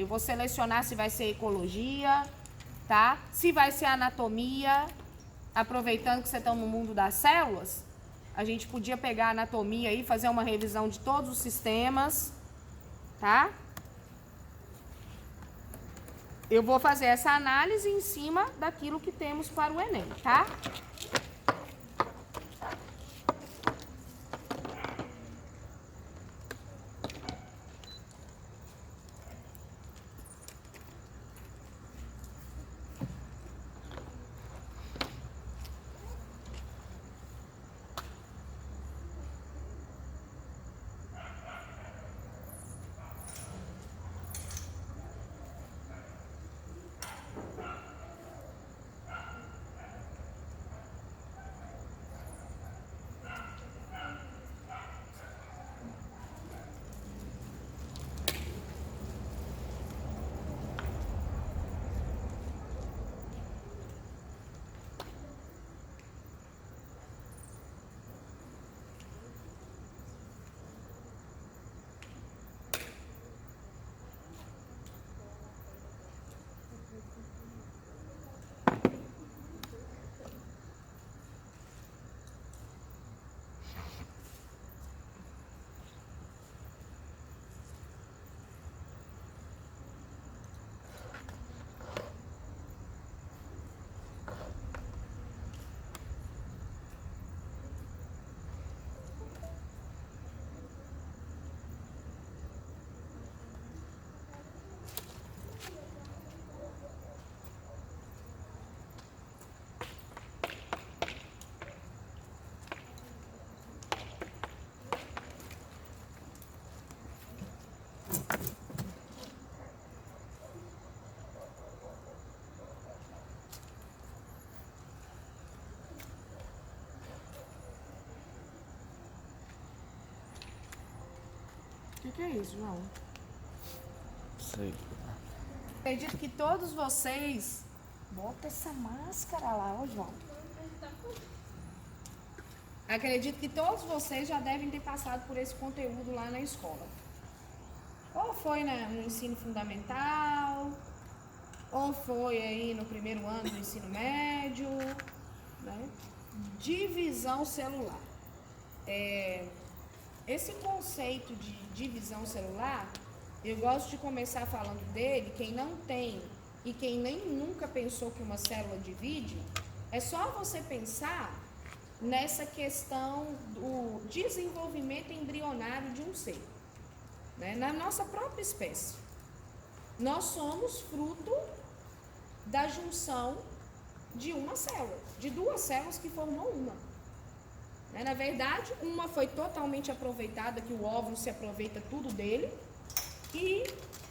Eu vou selecionar se vai ser ecologia, tá? Se vai ser anatomia. Aproveitando que você está no mundo das células, a gente podia pegar a anatomia aí, fazer uma revisão de todos os sistemas, tá? Eu vou fazer essa análise em cima daquilo que temos para o Enem, tá? O que é isso, João? Sei. Acredito que todos vocês... Bota essa máscara lá, ó, João. Acredito que todos vocês já devem ter passado por esse conteúdo lá na escola. Ou foi no ensino fundamental, ou foi aí no primeiro ano do ensino médio, né? Divisão celular. Esse conceito de divisão celular, eu gosto de começar falando dele. Quem não tem e quem nem nunca pensou que uma célula divide, é só você pensar nessa questão do desenvolvimento embrionário de um ser, né? Na nossa própria espécie. Nós somos fruto da junção de uma célula, de duas células que formam uma. Na verdade, uma foi totalmente aproveitada, que o óvulo se aproveita tudo dele, e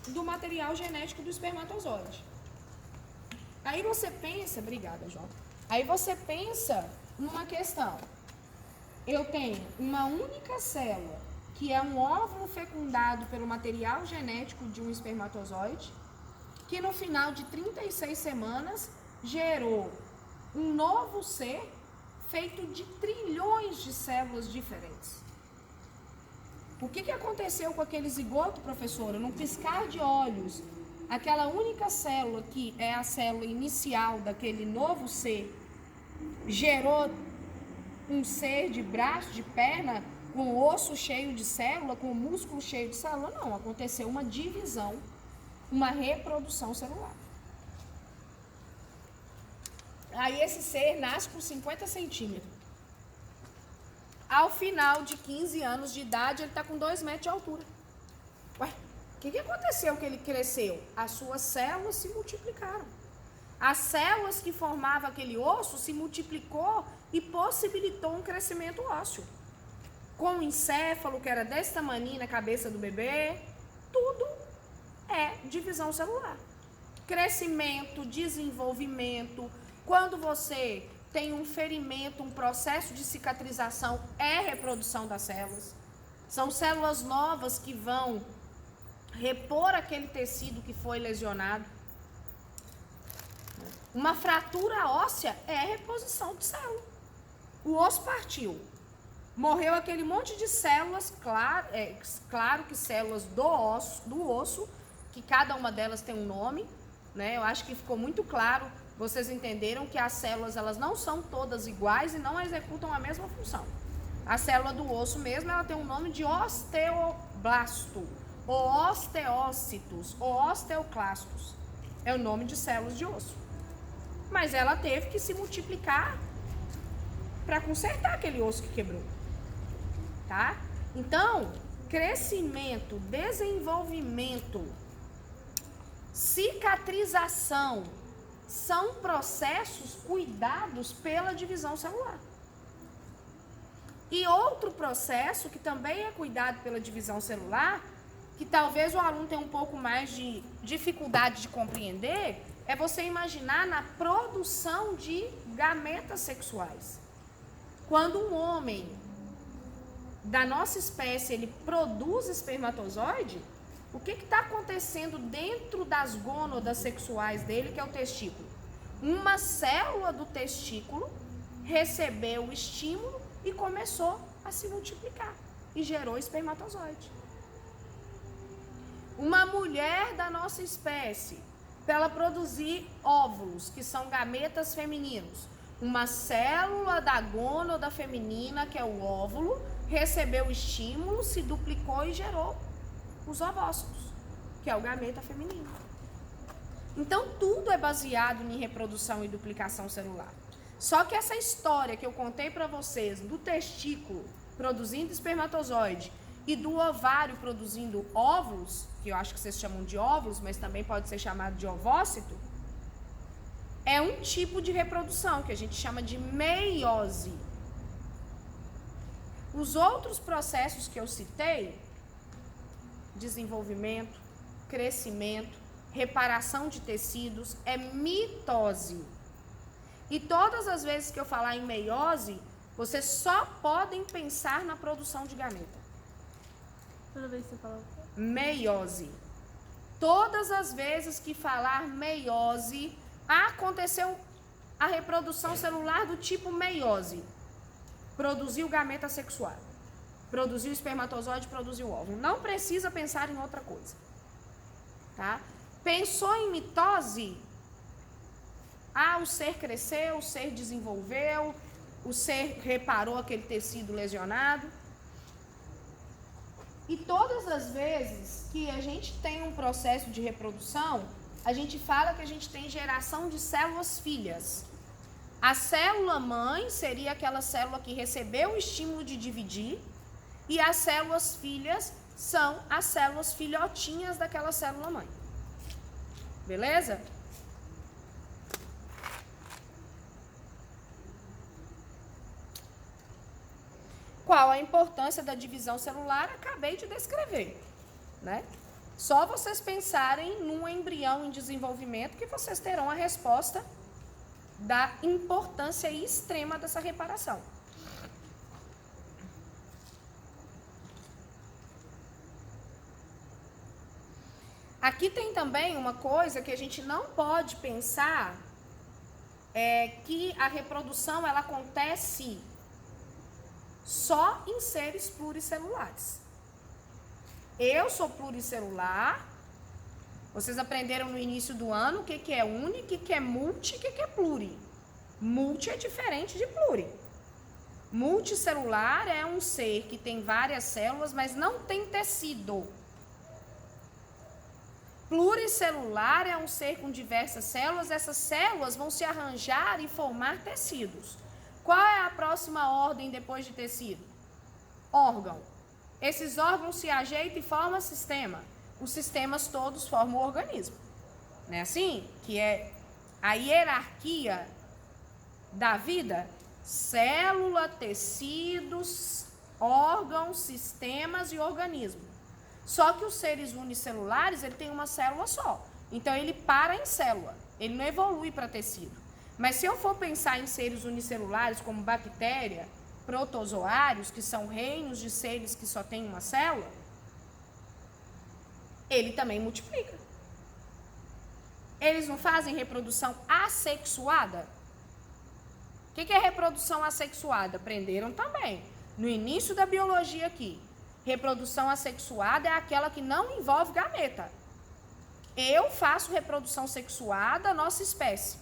do material genético do espermatozoide. Aí você pensa, obrigada, João. Aí você pensa numa questão. Eu tenho uma única célula, que é um óvulo fecundado pelo material genético de um espermatozoide, que no final de 36 semanas gerou um novo ser feito de trilhões de células diferentes. O que aconteceu com aquele zigoto, professora? Num piscar de olhos, aquela única célula, que é a célula inicial daquele novo ser, gerou um ser de braço, de perna, com osso cheio de célula, com músculo cheio de célula? Não, aconteceu uma divisão, uma reprodução celular. Aí esse ser nasce com 50 centímetros. Ao final de 15 anos de idade, ele está com 2 metros de altura. Ué, o que aconteceu que ele cresceu? As suas células se multiplicaram. As células que formavam aquele osso se multiplicou e possibilitou um crescimento ósseo. Com o encéfalo, que era desse tamanho na cabeça do bebê, tudo é divisão celular. Crescimento, desenvolvimento. Quando você tem um ferimento, um processo de cicatrização, é reprodução das células. São células novas que vão repor aquele tecido que foi lesionado. Uma fratura óssea é reposição de célula. O osso partiu. Morreu aquele monte de células, claro que células do osso, que cada uma delas tem um nome, né? Eu acho que ficou muito claro, vocês entenderam que as células elas não são todas iguais e não executam a mesma função. A célula do osso mesmo, ela tem um nome de osteoblasto, ou osteócitos, ou osteoclastos. É o nome de células de osso. Mas ela teve que se multiplicar para consertar aquele osso que quebrou. Tá? Então, crescimento, desenvolvimento, cicatrização são processos cuidados pela divisão celular. E outro processo que também é cuidado pela divisão celular, que talvez o aluno tenha um pouco mais de dificuldade de compreender, é você imaginar na produção de gametas sexuais. Quando um homem da nossa espécie ele produz espermatozoide, o que está acontecendo dentro das gônadas sexuais dele, que é o testículo? Uma célula do testículo recebeu o estímulo e começou a se multiplicar e gerou espermatozoide. Uma mulher da nossa espécie, para ela produzir óvulos, que são gametas femininos, uma célula da gônada feminina, que é o óvulo, recebeu o estímulo, se duplicou e gerou os ovócitos, que é o gameta feminino. Então, tudo é baseado em reprodução e duplicação celular. Só que essa história que eu contei para vocês do testículo produzindo espermatozoide e do ovário produzindo óvulos, que eu acho que vocês chamam de óvulos, mas também pode ser chamado de ovócito, é um tipo de reprodução que a gente chama de meiose. Os outros processos que eu citei, desenvolvimento, crescimento, reparação de tecidos, é mitose. E todas as vezes que eu falar em meiose, vocês só podem pensar na produção de gameta. Toda vez que você fala meiose. Todas as vezes que falar meiose, aconteceu a reprodução celular do tipo meiose. Produziu gameta sexual. Produziu espermatozoide, produziu óvulo. Não precisa pensar em outra coisa. Tá? Pensou em mitose? O ser cresceu, o ser desenvolveu, o ser reparou aquele tecido lesionado. E todas as vezes que a gente tem um processo de reprodução, a gente fala que a gente tem geração de células filhas. A célula mãe seria aquela célula que recebeu o estímulo de dividir, e as células filhas são as células filhotinhas daquela célula mãe. Beleza? Qual a importância da divisão celular? Acabei de descrever, né? Só vocês pensarem num embrião em desenvolvimento que vocês terão a resposta da importância extrema dessa reparação. Aqui tem também uma coisa que a gente não pode pensar, que a reprodução ela acontece só em seres pluricelulares. Eu sou pluricelular. Vocês aprenderam no início do ano o que é uni, o que é multi, o que é pluri. Multi é diferente de pluri. Multicelular é um ser que tem várias células, mas não tem tecido. Pluricelular é um ser com diversas células. Essas células vão se arranjar e formar tecidos. Qual é a próxima ordem depois de tecido? Órgão. Esses órgãos se ajeitam e formam sistema. Os sistemas todos formam o organismo. Não é assim? Que é a hierarquia da vida? Célula, tecidos, órgãos, sistemas e organismo. Só que os seres unicelulares, ele tem uma célula só. Então, ele para em célula. Ele não evolui para tecido. Mas se eu for pensar em seres unicelulares como bactéria, protozoários, que são reinos de seres que só têm uma célula, ele também multiplica. Eles não fazem reprodução assexuada? O que é reprodução assexuada? Aprenderam também. No início da biologia aqui. Reprodução assexuada é aquela que não envolve gameta. eu faço reprodução sexuada, nossa espécie.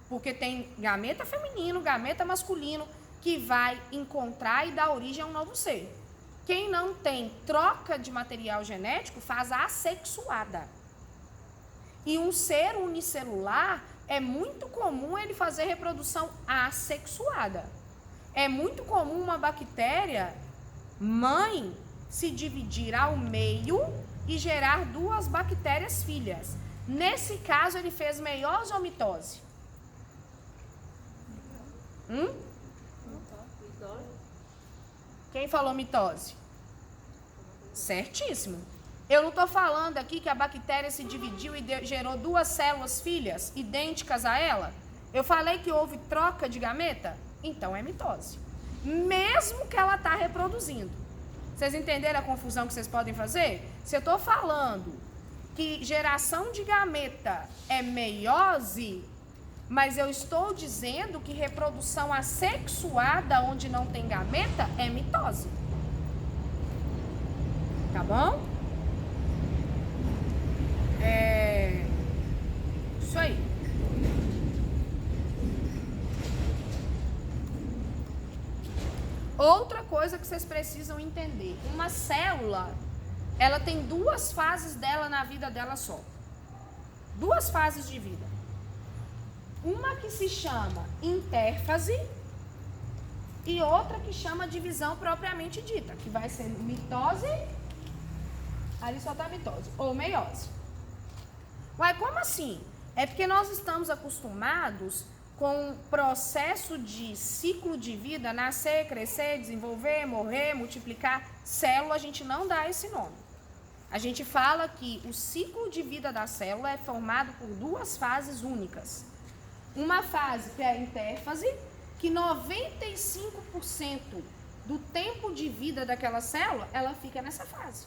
Porque tem gameta feminino, gameta masculino, que vai encontrar e dar origem a um novo ser. Quem não tem troca de material genético faz a assexuada. E um ser unicelular, é muito comum ele fazer reprodução assexuada. É muito comum uma bactéria mãe se dividir ao meio e gerar duas bactérias filhas. Nesse caso, ele fez meiose ou mitose? Quem falou mitose? Certíssimo. Eu não estou falando aqui que a bactéria se dividiu e gerou duas células filhas idênticas a ela. Eu falei que houve troca de gameta? Então é mitose. Mesmo que ela está reproduzindo. Vocês entenderam a confusão que vocês podem fazer? Se eu estou falando que geração de gameta é meiose, mas eu estou dizendo que reprodução assexuada, onde não tem gameta, é mitose. Tá bom? Isso aí. Outra coisa que vocês precisam entender. Uma célula, ela tem duas fases dela na vida dela só. Duas fases de vida. Uma que se chama intérfase e outra que chama divisão propriamente dita, que vai ser mitose, ali só tá mitose, ou meiose. Uai, como assim? É porque nós estamos acostumados com o processo de ciclo de vida, nascer, crescer, desenvolver, morrer, multiplicar. Célula, a gente não dá esse nome. A gente fala que o ciclo de vida da célula é formado por duas fases únicas. Uma fase que é a intérfase, que 95% do tempo de vida daquela célula, ela fica nessa fase.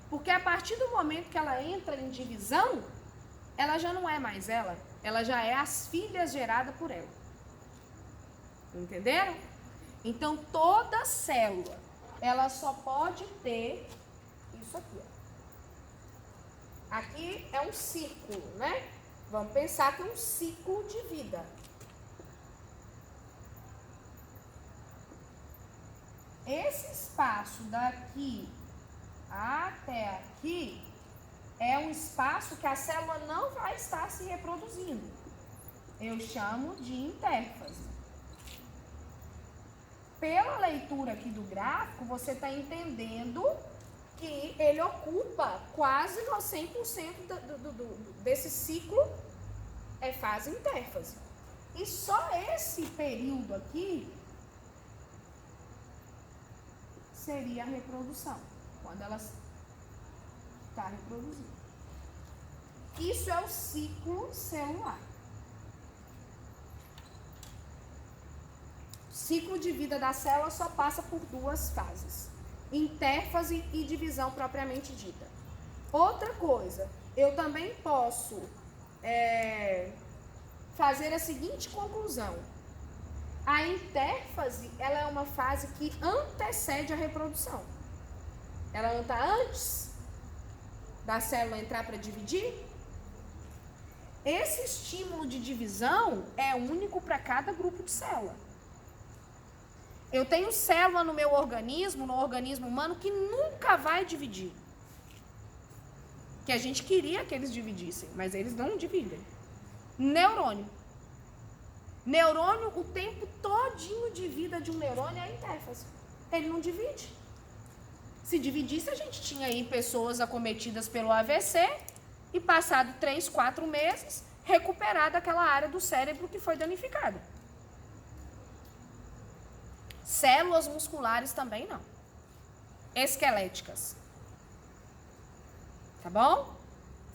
Porque a partir do momento que ela entra em divisão, ela já não é mais ela já é as filhas geradas por ela. Entenderam? Então, toda célula, ela só pode ter isso aqui, ó. Aqui é um círculo, né? Vamos pensar que é um ciclo de vida. Esse espaço daqui até aqui é um espaço que a célula não vai estar se reproduzindo. Eu chamo de intérfase. Pela leitura aqui do gráfico, você está entendendo que ele ocupa quase 100% desse ciclo, é fase intérfase. E só esse período aqui seria a reprodução, quando ela está reproduzindo. Isso é o ciclo celular. O ciclo de vida da célula só passa por duas fases: intérfase e divisão propriamente dita. Outra coisa, eu também posso fazer a seguinte conclusão: a intérfase, ela é uma fase que antecede a reprodução. Ela não está antes da célula entrar para dividir. Esse estímulo de divisão é único para cada grupo de célula. Eu tenho célula no meu organismo, no organismo humano, que nunca vai dividir. Que a gente queria que eles dividissem, mas eles não dividem. Neurônio. Neurônio, o tempo todinho de vida de um neurônio é a intérfase. Ele não divide. Se dividisse, a gente tinha aí pessoas acometidas pelo AVC e passado 3, 4 meses, recuperado aquela área do cérebro que foi danificada. Células musculares também não. Esqueléticas. Tá bom?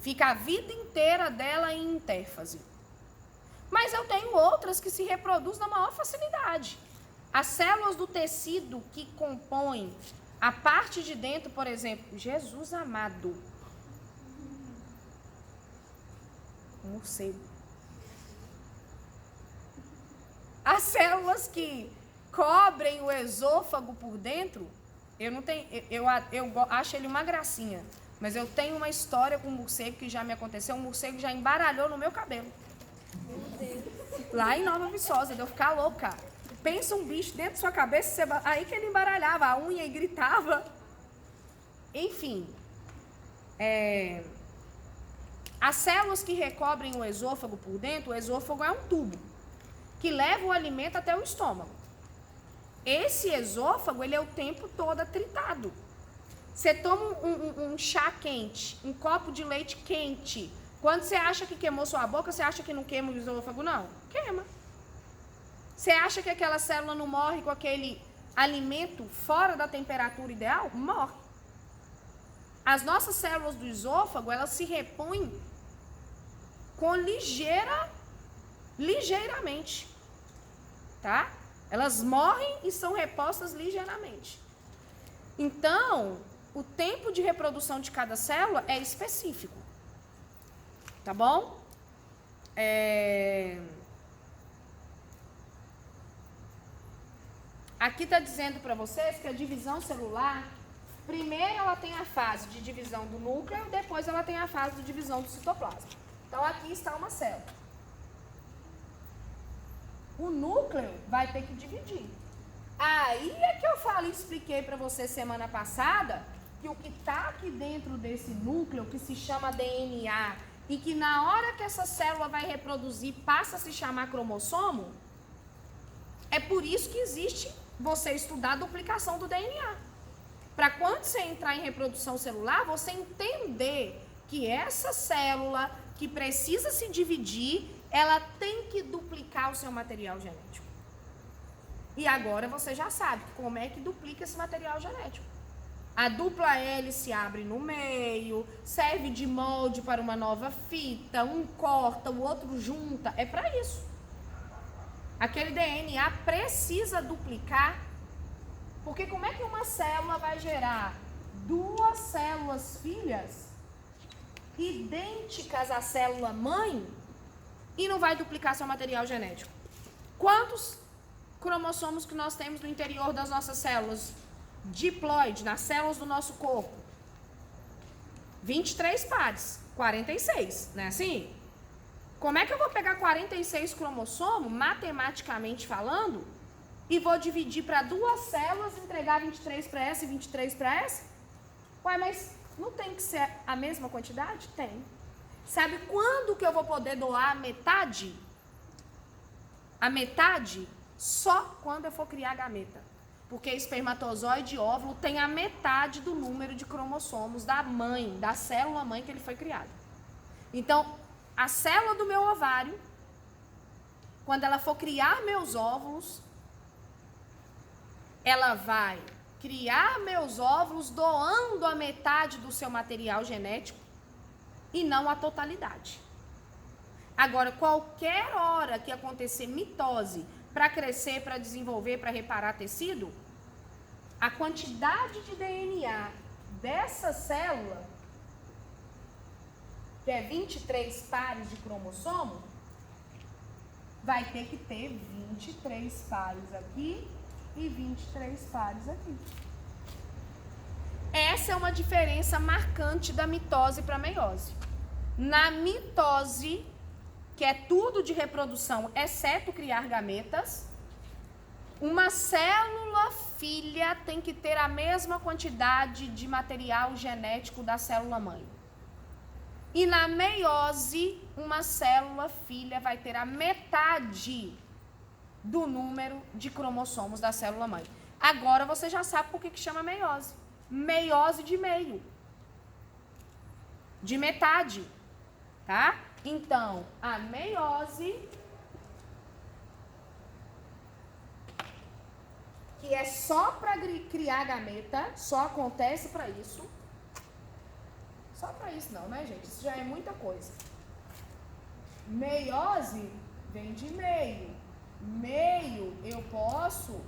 Fica a vida inteira dela em intérfase. Mas eu tenho outras que se reproduzem na maior facilidade. As células do tecido que compõem a parte de dentro, por exemplo, Jesus amado. Morcego. As células que cobrem o esôfago por dentro, eu acho ele uma gracinha. Mas eu tenho uma história com um morcego que já me aconteceu. Um morcego já embaralhou no meu cabelo. Meu Deus. Lá em Nova Viçosa, de eu ficar louca. Pensa um bicho dentro da sua cabeça, aí que ele embaralhava a unha e gritava. Enfim. As células que recobrem o esôfago por dentro, o esôfago é um tubo que leva o alimento até o estômago. Esse esôfago, ele é o tempo todo atritado. Você toma um chá quente, um copo de leite quente. Quando você acha que queimou sua boca, você acha que não queima o esôfago? Não, queima. Você acha que aquela célula não morre com aquele alimento fora da temperatura ideal? Morre. As nossas células do esôfago, elas se repõem com ligeiramente, tá? Elas morrem e são repostas ligeiramente. Então, o tempo de reprodução de cada célula é específico, tá bom? Aqui está dizendo para vocês que a divisão celular, primeiro ela tem a fase de divisão do núcleo, depois ela tem a fase de divisão do citoplasma. Então, aqui está uma célula. O núcleo vai ter que dividir. Aí é que eu expliquei para você semana passada que o que está aqui dentro desse núcleo, que se chama DNA, e que na hora que essa célula vai reproduzir passa a se chamar cromossomo, é por isso que existe você estudar a duplicação do DNA. Para quando você entrar em reprodução celular, você entender que essa célula que precisa se dividir, ela tem que duplicar o seu material genético. E agora você já sabe como é que duplica esse material genético. A dupla hélice abre no meio, serve de molde para uma nova fita, um corta, o outro junta, é para isso. Aquele DNA precisa duplicar, porque como é que uma célula vai gerar duas células filhas idênticas à célula mãe e não vai duplicar seu material genético? Quantos cromossomos que nós temos no interior das nossas células diploide, nas células do nosso corpo? 23 pares, 46, não é assim? Como é que eu vou pegar 46 cromossomos, matematicamente falando, e vou dividir para duas células, entregar 23 para essa e 23 para essa? Ué, mas não tem que ser a mesma quantidade? Tem. Sabe quando que eu vou poder doar a metade? A metade? Só quando eu for criar gameta. Porque espermatozoide e óvulo tem a metade do número de cromossomos da mãe, da célula mãe que ele foi criado. Então, a célula do meu ovário, quando ela for criar meus óvulos, ela vai criar meus óvulos doando a metade do seu material genético e não a totalidade. Agora, qualquer hora que acontecer mitose para crescer, para desenvolver, para reparar tecido, a quantidade de DNA dessa célula, que é 23 pares de cromossomo, vai ter que ter 23 pares aqui e 23 pares aqui. Essa é uma diferença marcante da mitose para a meiose. Na mitose, que é tudo de reprodução, exceto criar gametas, uma célula filha tem que ter a mesma quantidade de material genético da célula mãe. E na meiose, uma célula filha vai ter a metade do número de cromossomos da célula mãe. Agora você já sabe por que chama meiose. Meiose de meio. De metade. Tá? Então, a meiose, que é só para criar gameta, só acontece para isso. Só para isso não, né, gente? Isso já é muita coisa. Meiose vem de meio. Meio eu posso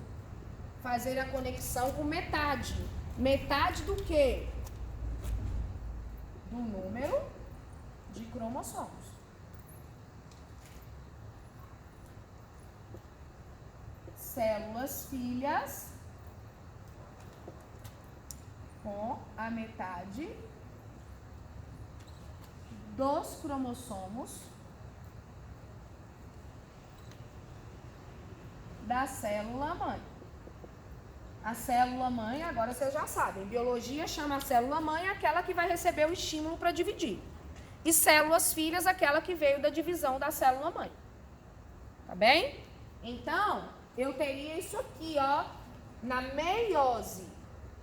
fazer a conexão com metade. Metade do quê? Do número de cromossomos. Células filhas com a metade dos cromossomos da célula-mãe. A célula-mãe, agora vocês já sabem, biologia chama a célula-mãe aquela que vai receber o estímulo para dividir. E células-filhas, aquela que veio da divisão da célula-mãe. Tá bem? Então, eu teria isso aqui, ó, na meiose,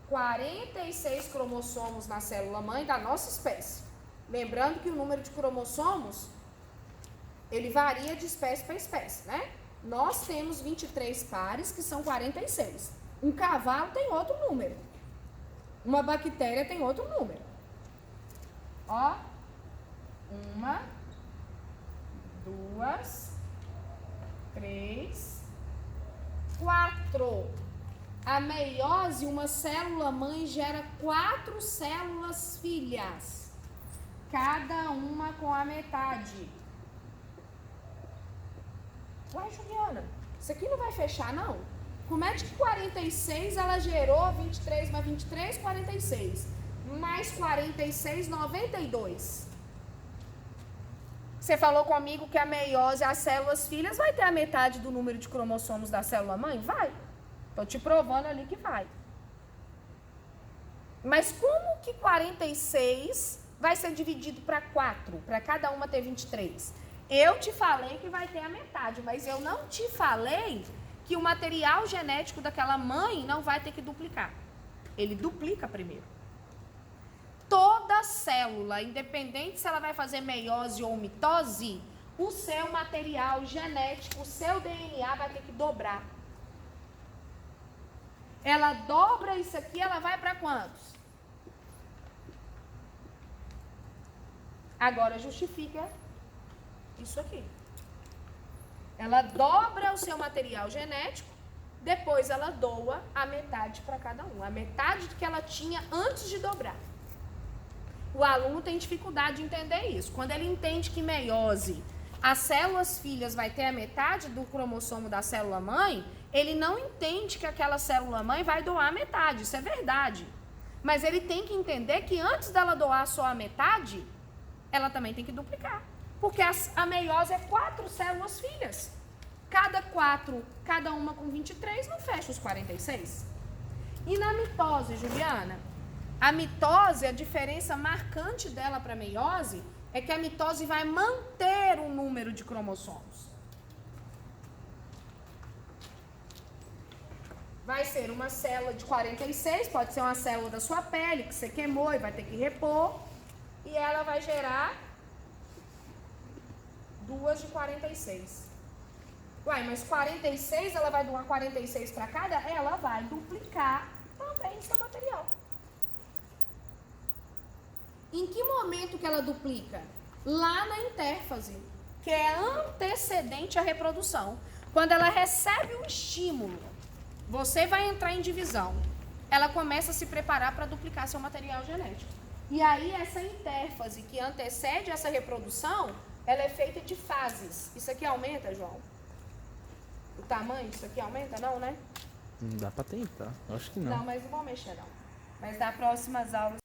46 cromossomos na célula-mãe da nossa espécie. Lembrando que o número de cromossomos, ele varia de espécie para espécie, né? Nós temos 23 pares, que são 46. Um cavalo tem outro número. Uma bactéria tem outro número. Ó. 1, 2, 3, 4. A meiose, uma célula-mãe gera 4 células filhas. Cada uma com a metade. Ué, Juliana, isso aqui não vai fechar, não? Como é que 46 ela gerou 23 mais 23, 46? Mais 46, 92. Você falou comigo que a meiose, as células filhas, vai ter a metade do número de cromossomos da célula-mãe? Vai. Estou te provando ali que vai. Mas como que 46 vai ser dividido para 4? Para cada uma ter 23? Eu te falei que vai ter a metade, mas eu não te falei que o material genético daquela mãe não vai ter que duplicar. Ele duplica primeiro. Toda célula, independente se ela vai fazer meiose ou mitose, o seu material genético, o seu DNA vai ter que dobrar. Ela dobra isso aqui, ela vai para quantos? Agora justifica isso aqui. Ela dobra o seu material genético, depois ela doa a metade para cada um. A metade que ela tinha antes de dobrar. O aluno tem dificuldade de entender isso. Quando ele entende que meiose, as células filhas vai ter a metade do cromossomo da célula-mãe, ele não entende que aquela célula-mãe vai doar a metade. Isso é verdade. Mas ele tem que entender que antes dela doar só a metade, ela também tem que duplicar. Porque a meiose é 4 células filhas. Cada uma com 23, não fecha os 46. E na mitose, Juliana? A mitose, a diferença marcante dela para a meiose é que a mitose vai manter o número de cromossomos. Vai ser uma célula de 46, pode ser uma célula da sua pele que você queimou e vai ter que repor. E ela vai gerar 2 de 46. Uai, mas 46, ela vai doar 46 para cada? Ela vai duplicar também o seu material. Em que momento que ela duplica? Lá na intérfase, que é antecedente à reprodução. Quando ela recebe um estímulo, você vai entrar em divisão. Ela começa a se preparar para duplicar seu material genético. E aí essa intérfase que antecede essa reprodução, ela é feita de fases. Isso aqui aumenta, João? O tamanho disso aqui aumenta? Não, né? Não dá pra tentar. Acho que não. Não, mas não vou mexer não. Mas nas próximas aulas